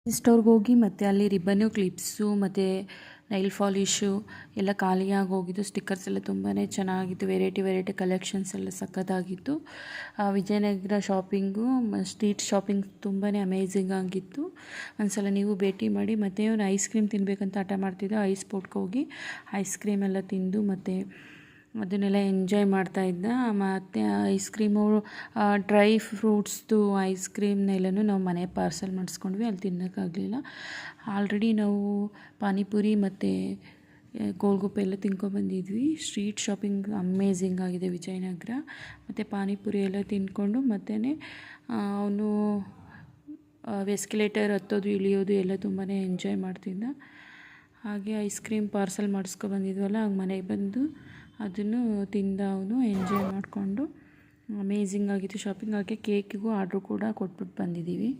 ಸ್ಟೋರ್ಗೆ ಹೋಗಿ ಮತ್ತು ಅಲ್ಲಿ ರಿಬ್ಬನ್ನು ಕ್ಲಿಪ್ಸು ಮತ್ತು ನೈಲ್ ಪಾಲಿಶು ಎಲ್ಲ ಖಾಲಿಯಾಗಿ ಹೋಗಿದ್ದು. ಸ್ಟಿಕ್ಕರ್ಸ್ ಎಲ್ಲ ತುಂಬಾ ಚೆನ್ನಾಗಿತ್ತು. ವೆರೈಟಿ ಕಲೆಕ್ಷನ್ಸ್ ಎಲ್ಲ ಸಖತ್ತಾಗಿತ್ತು. ವಿಜಯನಗರ ಶಾಪಿಂಗು ಸ್ಟ್ರೀಟ್ ಶಾಪಿಂಗ್ ತುಂಬಾ ಅಮೇಝಿಂಗ್ ಆಗಿತ್ತು. ಒಂದ್ಸಲ ನೀವು ಭೇಟಿ ಮಾಡಿ. ಮತ್ತು ಅವನು ಐಸ್ ಕ್ರೀಮ್ ತಿನ್ನಬೇಕಂತ ಹಠ ಮಾಡ್ತಿದ್ದ. ಐಸ್ ಪೋರ್ಟ್ಗೆ ಹೋಗಿ ಐಸ್ ಕ್ರೀಮ್ ಎಲ್ಲ ತಿಂದು ಮತ್ತು ಅದನ್ನೆಲ್ಲ ಎಂಜಾಯ್ ಮಾಡ್ತಾಯಿದ್ದ. ಮತ್ತು ಐಸ್ ಕ್ರೀಮು ಡ್ರೈ ಫ್ರೂಟ್ಸ್ದು ಐಸ್ ಕ್ರೀಮ್ನೆಲ್ಲನೂ ನಾವು ಮನೆ ಪಾರ್ಸೆಲ್ ಮಾಡಿಸ್ಕೊಂಡ್ವಿ. ಅಲ್ಲಿ ತಿನ್ನೋಕ್ಕಾಗಲಿಲ್ಲ. ಆಲ್ರೆಡಿ ನಾವು ಪಾನಿಪುರಿ ಮತ್ತು ಗೋಲ್ಗಪ್ಪೆ ಎಲ್ಲ ತಿನ್ಕೊಂಡ್ಬಂದಿದ್ವಿ. ಸ್ಟ್ರೀಟ್ ಶಾಪಿಂಗ್ ಅಮೇಝಿಂಗ್ ಆಗಿದೆ ವಿಜಯನಗರ. ಮತ್ತು ಪಾನಿಪುರಿ ಎಲ್ಲ ತಿಂದ್ಕೊಂಡು ಮತ್ತೆ ಅವನು ಎಸ್ಕಲೇಟರ್ ಹತ್ತೋದು ಇಳಿಯೋದು ಎಲ್ಲ ತುಂಬಾ ಎಂಜಾಯ್ ಮಾಡ್ತಿದ್ದ. ಹಾಗೆ ಐಸ್ ಕ್ರೀಮ್ ಪಾರ್ಸೆಲ್ ಮಾಡಿಸ್ಕೊಬಂದಿದ್ವಲ್ಲ, ಆಗ ಮನೆಗೆ ಬಂದು ಅದನ್ನು ತಿಂದ. ಅವನು ಎಂಜಾಯ್ ಮಾಡಿಕೊಂಡು ಅಮೇಝಿಂಗ್ ಆಗಿತ್ತು ಶಾಪಿಂಗ್. ಹಾಗೆ ಕೇಕಿಗೂ ಆರ್ಡ್ರು ಕೂಡ ಕೊಟ್ಬಿಟ್ಟು ಬಂದಿದ್ದೀವಿ.